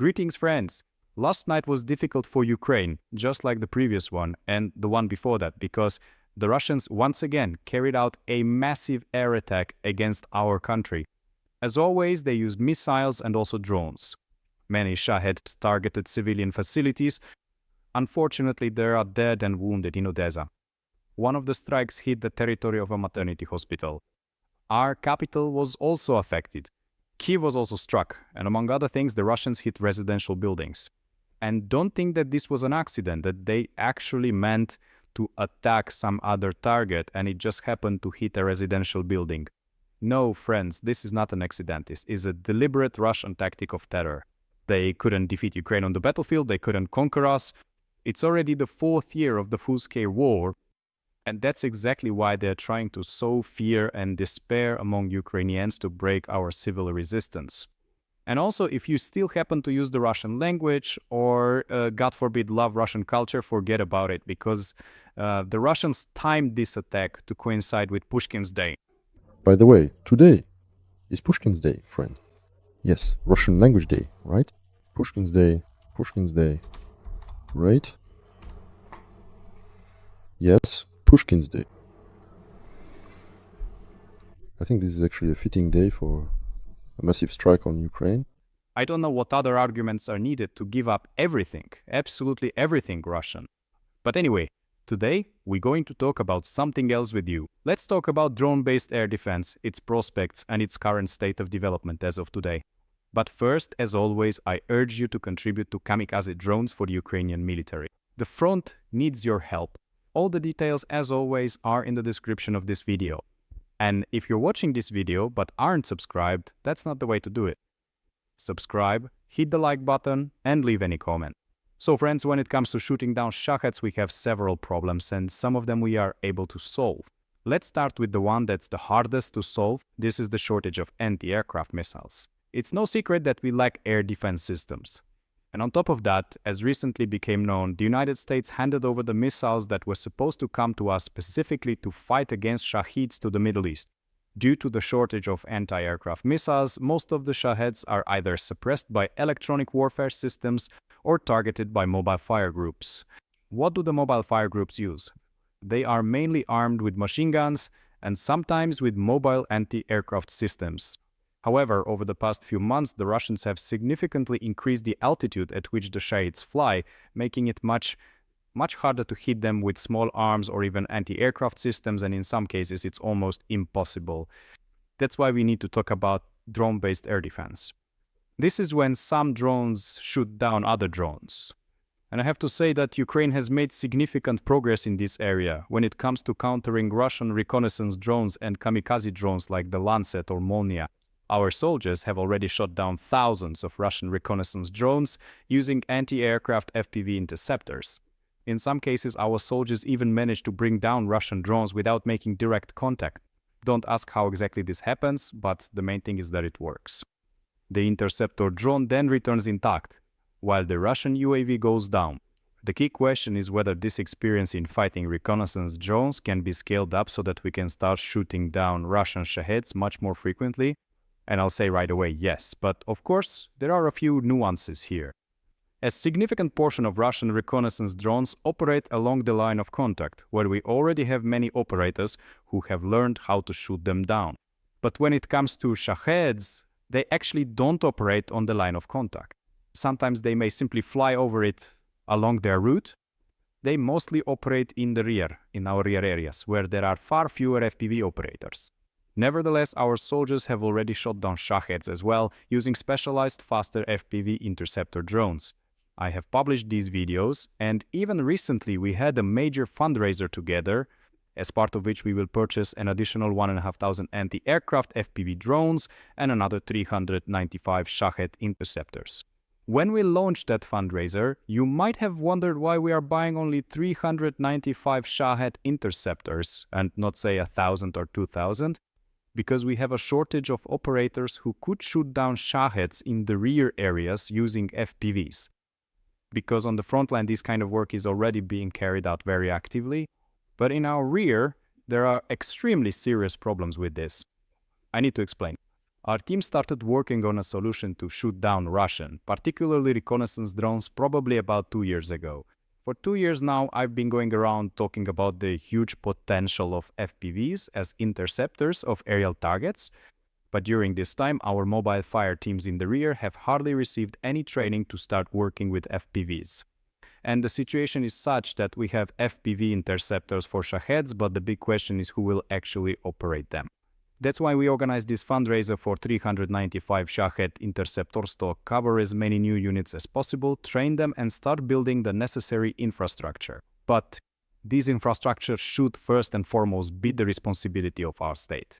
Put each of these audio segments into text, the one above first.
Greetings, friends! Last night was difficult for Ukraine, just like the previous one and the one before that, because the Russians once again carried out a massive air attack against our country. As always, they used missiles and also drones. Many Shaheds targeted civilian facilities. Unfortunately, there are dead and wounded in Odessa. One of the strikes hit the territory of a maternity hospital. Our capital was also affected. Kiev was also struck, and among other things, the Russians hit residential buildings. And don't think that this was an accident, that they actually meant to attack some other target and it just happened to hit a residential building. No, friends, this is not an accident. This is a deliberate Russian tactic of terror. They couldn't defeat Ukraine on the battlefield, they couldn't conquer us. It's already the 4th year of the full-scale war, and that's exactly why they're trying to sow fear and despair among Ukrainians to break our civil resistance. And also, if you still happen to use the Russian language or, God forbid, love Russian culture, forget about it, because the Russians timed this attack to coincide with Pushkin's Day. By the way, today is Pushkin's Day, friend. Yes, Russian language day, right? Pushkin's Day, right? Yes, Pushkin's Day. I think this is actually a fitting day for a massive strike on Ukraine. I don't know what other arguments are needed to give up everything, absolutely everything Russian. But anyway, today we're going to talk about something else with you. Let's talk about drone-based air defense, its prospects and its current state of development as of today. But first, as always, I urge you to contribute to kamikaze drones for the Ukrainian military. The front needs your help. All the details, as always, are in the description of this video. And if you're watching this video but aren't subscribed, that's not the way to do it. Subscribe, hit the like button, and leave any comment. So friends, when it comes to shooting down Shaheds, we have several problems, and some of them we are able to solve. Let's start with the one that's the hardest to solve. This is the shortage of anti-aircraft missiles. It's no secret that we lack air defense systems. And on top of that, as recently became known, the United States handed over the missiles that were supposed to come to us specifically to fight against Shaheds to the Middle East. Due to the shortage of anti-aircraft missiles, most of the Shaheds are either suppressed by electronic warfare systems or targeted by mobile fire groups. What do the mobile fire groups use? They are mainly armed with machine guns and sometimes with mobile anti-aircraft systems. However, over the past few months, the Russians have significantly increased the altitude at which the Shaheds fly, making it much harder to hit them with small arms or even anti-aircraft systems, and in some cases it's almost impossible. That's why we need to talk about drone-based air defense. This is when some drones shoot down other drones. And I have to say that Ukraine has made significant progress in this area when it comes to countering Russian reconnaissance drones and kamikaze drones like the Lancet or Molnia. Our soldiers have already shot down thousands of Russian reconnaissance drones using anti-aircraft FPV interceptors. In some cases, our soldiers even managed to bring down Russian drones without making direct contact. Don't ask how exactly this happens, but the main thing is that it works. The interceptor drone then returns intact, while the Russian UAV goes down. The key question is whether this experience in fighting reconnaissance drones can be scaled up so that we can start shooting down Russian Shaheds much more frequently. And I'll say right away, yes, but of course, there are a few nuances here. A significant portion of Russian reconnaissance drones operate along the line of contact, where we already have many operators who have learned how to shoot them down. But when it comes to Shaheds, they actually don't operate on the line of contact. Sometimes they may simply fly over it along their route. They mostly operate in the rear, in our rear areas, where there are far fewer FPV operators. Nevertheless, our soldiers have already shot down Shaheds as well, using specialized faster FPV interceptor drones. I have published these videos, and even recently we had a major fundraiser together, as part of which we will purchase an additional 1,500 anti-aircraft FPV drones and another 395 Shahed interceptors. When we launched that fundraiser, you might have wondered why we are buying only 395 Shahed interceptors and not say 1,000 or 2,000. Because we have a shortage of operators who could shoot down Shaheds in the rear areas using FPVs. Because on the front line this kind of work is already being carried out very actively, but in our rear there are extremely serious problems with this. I need to explain. Our team started working on a solution to shoot down Russian, particularly reconnaissance drones, probably about 2 years ago. For 2 years now, I've been going around talking about the huge potential of FPVs as interceptors of aerial targets, but during this time, our mobile fire teams in the rear have hardly received any training to start working with FPVs. And the situation is such that we have FPV interceptors for Shaheds, but the big question is who will actually operate them. That's why we organized this fundraiser for 395 Shahed interceptors to cover as many new units as possible, train them, and start building the necessary infrastructure. But these infrastructures should first and foremost be the responsibility of our state.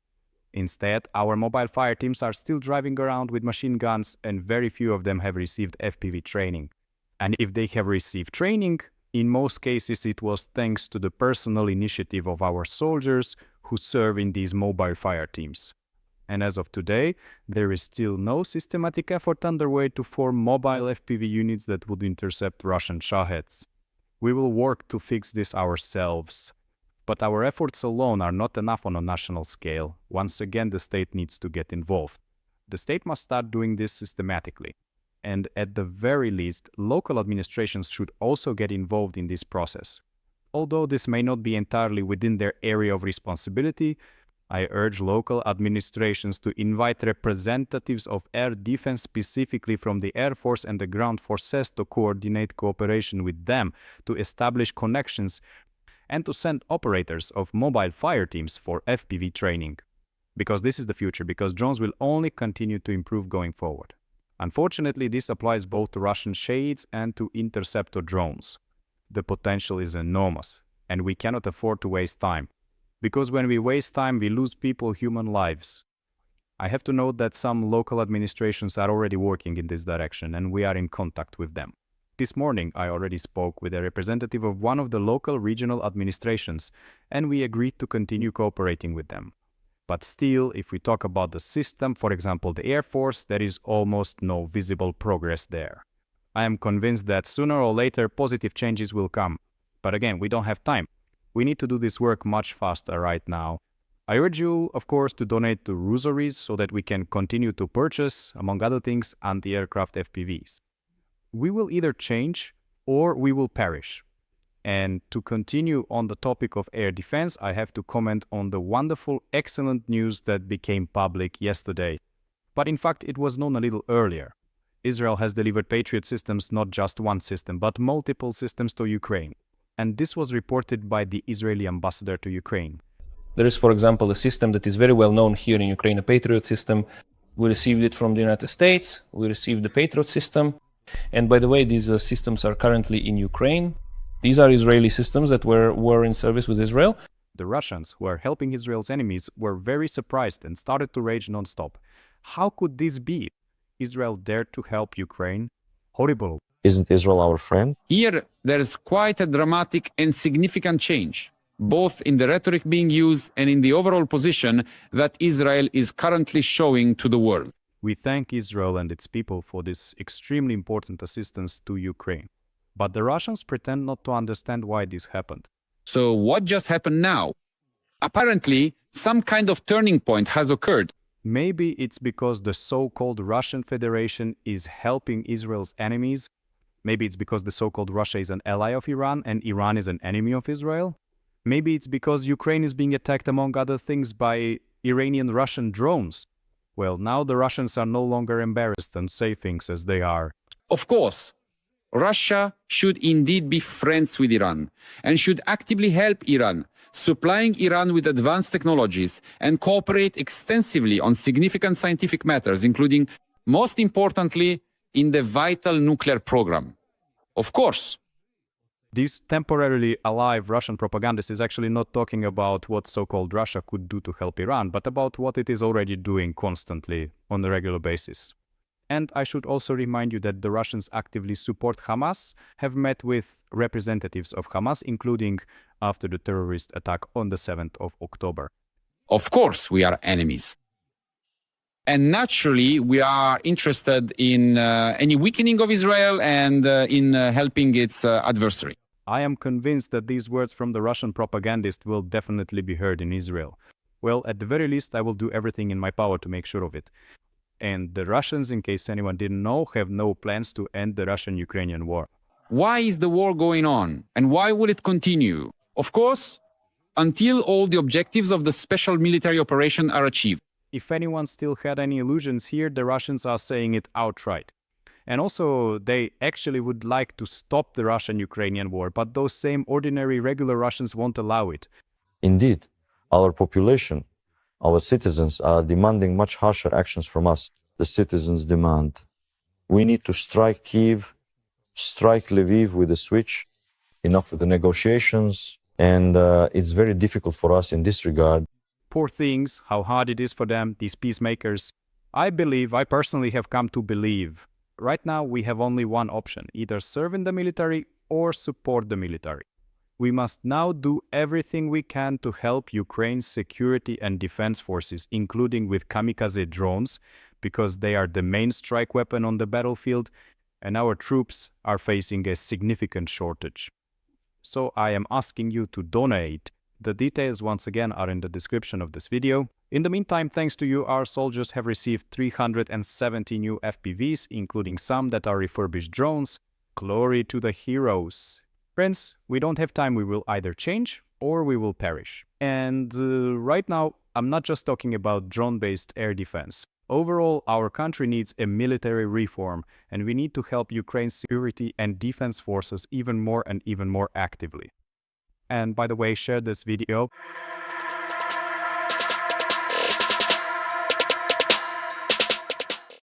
Instead, our mobile fire teams are still driving around with machine guns, and very few of them have received FPV training. And if they have received training, in most cases it was thanks to the personal initiative of our soldiers who serve in these mobile fire teams. And as of today, there is still no systematic effort underway to form mobile FPV units that would intercept Russian Shaheds. We will work to fix this ourselves. But our efforts alone are not enough on a national scale. Once again, the state needs to get involved. The state must start doing this systematically. And at the very least, local administrations should also get involved in this process. Although this may not be entirely within their area of responsibility, I urge local administrations to invite representatives of air defense, specifically from the Air Force and the ground forces, to coordinate cooperation with them, to establish connections, and to send operators of mobile fire teams for FPV training. Because this is the future, because drones will only continue to improve going forward. Unfortunately, this applies both to Russian Shaheds and to interceptor drones. The potential is enormous, and we cannot afford to waste time. Because when we waste time, we lose people, human lives. I have to note that some local administrations are already working in this direction, and we are in contact with them. This morning, I already spoke with a representative of one of the local regional administrations, and we agreed to continue cooperating with them. But still, if we talk about the system, for example, the Air Force, there is almost no visible progress there. I am convinced that sooner or later positive changes will come. But again, we don't have time. We need to do this work much faster right now. I urge you, of course, to donate to rosaries so that we can continue to purchase, among other things, anti-aircraft FPVs. We will either change or we will perish. And to continue on the topic of air defense, I have to comment on the wonderful, excellent news that became public yesterday. But in fact, it was known a little earlier. Israel has delivered Patriot systems, not just one system, but multiple systems to Ukraine. And this was reported by the Israeli ambassador to Ukraine. There is, for example, a system that is very well known here in Ukraine, a Patriot system. We received it from the United States. We received the Patriot system. And by the way, these systems are currently in Ukraine. These are Israeli systems that were in service with Israel. The Russians, who are helping Israel's enemies, were very surprised and started to rage non-stop. How could this be? Israel dared to help Ukraine? Horrible. Isn't Israel our friend? Here, there's quite a dramatic and significant change, both in the rhetoric being used and in the overall position that Israel is currently showing to the world. We thank Israel and its people for this extremely important assistance to Ukraine. But the Russians pretend not to understand why this happened. So what just happened now? Apparently, some kind of turning point has occurred. Maybe it's because the so-called Russian Federation is helping Israel's enemies. Maybe it's because the so-called Russia is an ally of Iran and Iran is an enemy of Israel. Maybe it's because Ukraine is being attacked, among other things, by Iranian Russian drones. Well, now the Russians are no longer embarrassed and say things as they are. Of course, Russia should indeed be friends with Iran and should actively help Iran, supplying Iran with advanced technologies and cooperate extensively on significant scientific matters, including, most importantly, in the vital nuclear program. Of course. This temporarily alive Russian propagandist is actually not talking about what so-called Russia could do to help Iran, but about what it is already doing constantly on a regular basis. And I should also remind you that the Russians actively support Hamas, have met with representatives of Hamas, including after the terrorist attack on the 7th of October. Of course, we are enemies. And naturally, we are interested in any weakening of Israel and in helping its adversary. I am convinced that these words from the Russian propagandist will definitely be heard in Israel. Well, at the very least, I will do everything in my power to make sure of it. And the Russians, in case anyone didn't know, have no plans to end the Russian-Ukrainian war. Why is the war going on? And why will it continue? Of course, until all the objectives of the special military operation are achieved. If anyone still had any illusions here, the Russians are saying it outright. And also, they actually would like to stop the Russian-Ukrainian war, but those same ordinary, regular Russians won't allow it. Indeed, our population, our citizens are demanding much harsher actions from us. The citizens demand, we need to strike Kyiv, strike Lviv with a switch, enough with the negotiations, and it's very difficult for us in this regard. Poor things, how hard it is for them, these peacemakers. I personally have come to believe, right now we have only one option, either serve in the military or support the military. We must now do everything we can to help Ukraine's security and defense forces, including with kamikaze drones, because they are the main strike weapon on the battlefield, and our troops are facing a significant shortage. So I am asking you to donate. The details once again are in the description of this video. In the meantime, thanks to you, our soldiers have received 370 new FPVs, including some that are refurbished drones. Glory to the heroes. Friends, we don't have time. We will either change or we will perish. And right now, I'm not just talking about drone-based air defense. Overall, our country needs a military reform, and we need to help Ukraine's security and defense forces even more and even more actively. And by the way, share this video.